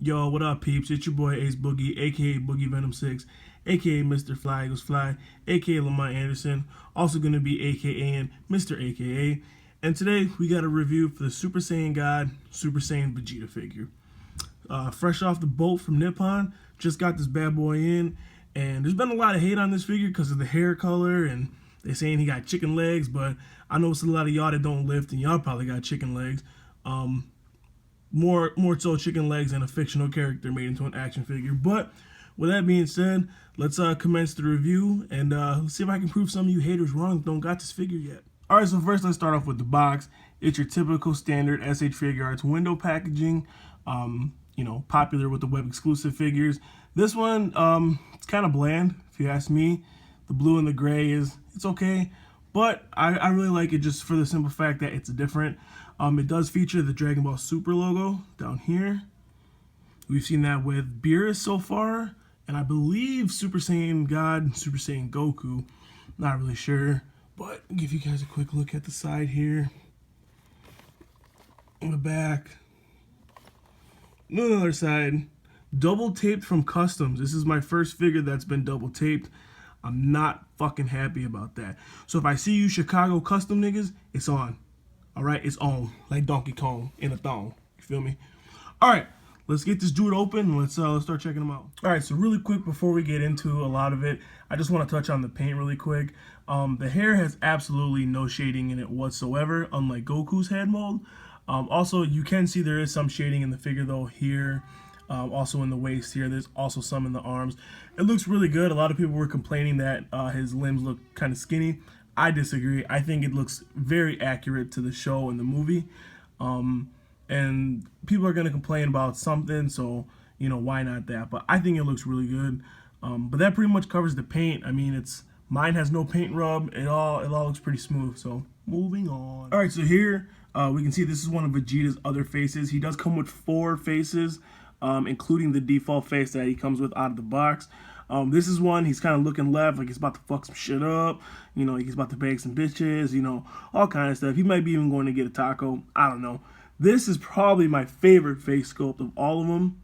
Yo, what up, peeps? It's your boy Ace Boogie, aka Boogie Venom 6, aka Mr. Fly Eagles Fly, aka Lamont Anderson, also going to be aka Mr. AKA. And today we got a review for the Super Saiyan God, Super Saiyan Vegeta figure. Fresh off the boat from Nippon, just got this bad boy in, and there's been a lot of hate on this figure because of the hair color, and they're saying he got chicken legs, but I know it's a lot of y'all that don't lift, and y'all probably got chicken legs. More so chicken legs than a fictional character made into an action figure. But with that being said, let's commence the review, and let's see if I can prove some of you haters wrong that don't got this figure yet. Alright, so first let's start off with the box. It's your typical standard SH Figure Arts window packaging, you know, popular with the web exclusive figures. This one, it's kind of bland, if you ask me. The blue and the gray it's okay, but I really like it just for the simple fact that it's different. It does feature the Dragon Ball Super logo down here. We've seen that with Beerus so far, and I believe Super Saiyan God, Super Saiyan Goku. Not really sure, but I'll give you guys a quick look at the side here. On the back. On the other side, double taped from Customs. This is my first figure that's been double taped. I'm not fucking happy about that. So if I see you Chicago Custom niggas, it's on. Alright, it's on. Like Donkey Kong in a thong. You feel me? Alright, let's get this dude open and let's start checking him out. Alright, so really quick before we get into a lot of it, I just want to touch on the paint really quick. The hair has absolutely no shading in it whatsoever, unlike Goku's head mold. Also, you can see there is some shading in the figure though here. Also in the waist here, there's also some in the arms. It looks really good. A lot of people were complaining that his limbs look kind of skinny. I disagree. I think it looks very accurate to the show and the movie. And people are going to complain about something, so, you know, why not that? But I think it looks really good. But that pretty much covers the paint. I mean, mine has no paint rub. It all looks pretty smooth. So, moving on. All right, so here we can see this is one of Vegeta's other faces. He does come with 4 faces, including the default face that he comes with out of the box. This is one, he's kind of looking left, like he's about to fuck some shit up. You know, he's about to bang some bitches, you know, all kind of stuff. He might be even going to get a taco. I don't know. This is probably my favorite face sculpt of all of them.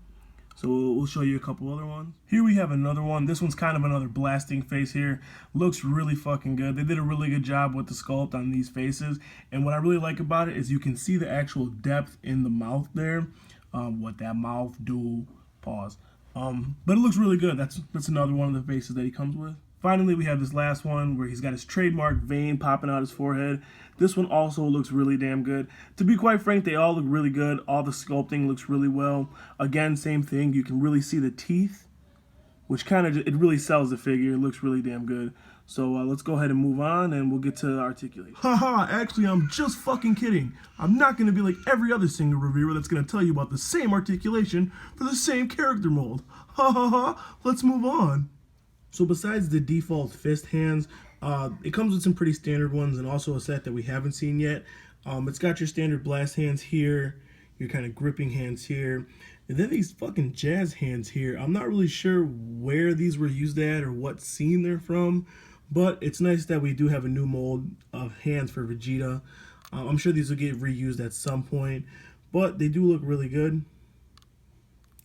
So we'll show you a couple other ones. Here we have another one. This one's kind of another blasting face here. Looks really fucking good. They did a really good job with the sculpt on these faces. And what I really like about it is you can see the actual depth in the mouth there. What that mouth do. Pause. But it looks really good. That's another one of the faces that he comes with. Finally, we have this last one where he's got his trademark vein popping out his forehead. This one also looks really damn good. To be quite frank, they all look really good. All the sculpting looks really well. Again, same thing. You can really see the teeth, which kind of, it really sells the figure. It looks really damn good. So let's go ahead and move on, and we'll get to articulation. Haha, actually, I'm just fucking kidding. I'm not going to be like every other single reviewer that's going to tell you about the same articulation for the same character mold. Ha ha ha, let's move on. So besides the default fist hands, it comes with some pretty standard ones and also a set that we haven't seen yet. It's got your standard blast hands here, your kind of gripping hands here, and then these fucking jazz hands here. I'm not really sure where these were used at or what scene they're from, but it's nice that we do have a new mold of hands for Vegeta. I'm sure these will get reused at some point, but they do look really good.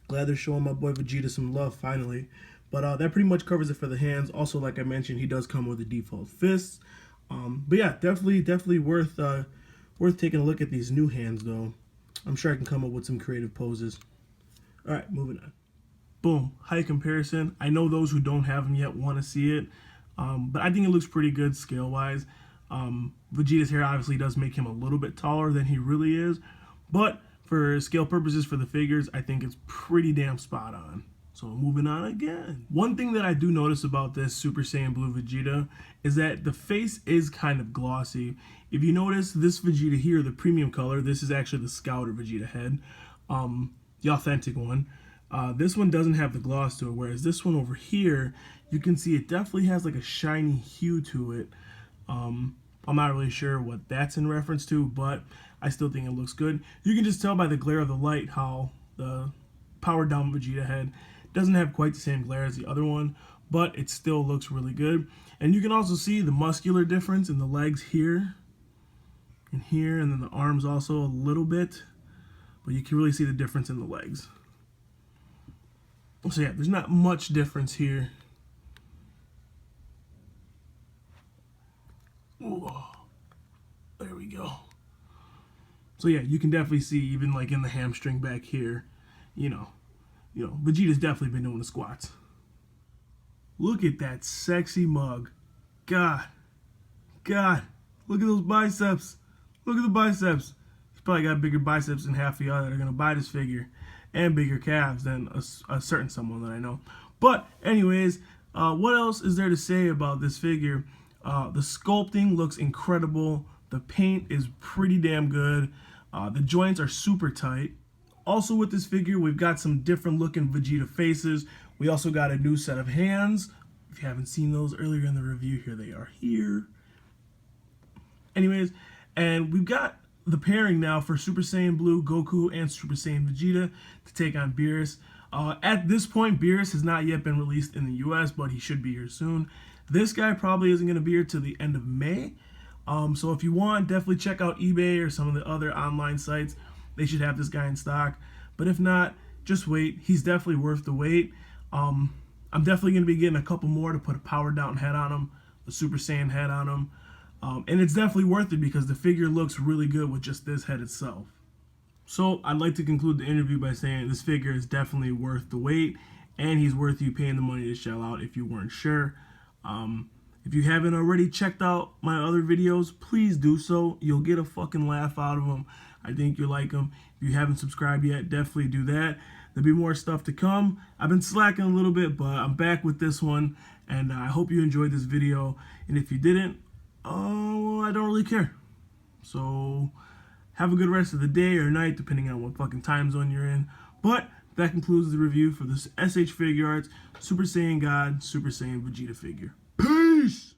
Glad they're showing my boy Vegeta some love finally. But that pretty much covers it for the hands. Also, like I mentioned, he does come with the default fists. But yeah, definitely worth taking a look at these new hands though. I'm sure I can come up with some creative poses. All right, moving on. Boom, height comparison. I know those who don't have them yet want to see it. But I think it looks pretty good scale-wise. Vegeta's hair obviously does make him a little bit taller than he really is. But for scale purposes for the figures, I think it's pretty damn spot on. So moving on again. One thing that I do notice about this Super Saiyan Blue Vegeta is that the face is kind of glossy. If you notice, this Vegeta here, the premium color, this is actually the Scouter Vegeta head, the authentic one. This one doesn't have the gloss to it, whereas this one over here, you can see it definitely has like a shiny hue to it. I'm not really sure what that's in reference to, but I still think it looks good. You can just tell by the glare of the light how the powered down Vegeta head doesn't have quite the same glare as the other one, but it still looks really good. And you can also see the muscular difference in the legs here and here, and then the arms also a little bit, but you can really see the difference in the legs. So yeah, there's not much difference here. Ooh, there we go. So yeah, you can definitely see even like in the hamstring back here, you know, Vegeta's definitely been doing the squats. Look at that sexy mug. God, God, look at those biceps. Look at the biceps. He's probably got bigger biceps than half of y'all that are gonna buy this figure, and bigger calves than a certain someone that I know. But anyways, what else is there to say about this figure? The sculpting looks incredible. The paint is pretty damn good. The joints are super tight. Also with this figure, we've got some different looking Vegeta faces. We also got a new set of hands. If you haven't seen those earlier in the review, here they are here. Anyways, and we've got the pairing now for Super Saiyan Blue Goku and Super Saiyan Vegeta to take on Beerus. At this point, Beerus has not yet been released in the US, but he should be here soon. This guy probably isn't going to be here till the end of May. So if you want, definitely check out eBay or some of the other online sites. They should have this guy in stock. But if not, just wait. He's definitely worth the wait. I'm definitely going to be getting a couple more to put a powered down head on him, a Super Saiyan head on him. And it's definitely worth it because the figure looks really good with just this head itself. So I'd like to conclude the interview by saying this figure is definitely worth the wait, and he's worth you paying the money to shell out if you weren't sure. If you haven't already checked out my other videos, please do so. You'll get a fucking laugh out of them. I think you'll like them. If you haven't subscribed yet, definitely do that. There'll be more stuff to come. I've been slacking a little bit, but I'm back with this one, and I hope you enjoyed this video. And if you didn't, oh, I don't really care. So have a good rest of the day or night, depending on what fucking time zone you're in. But that concludes the review for this SH Figure Arts Super Saiyan God, Super Saiyan Vegeta figure. Peace!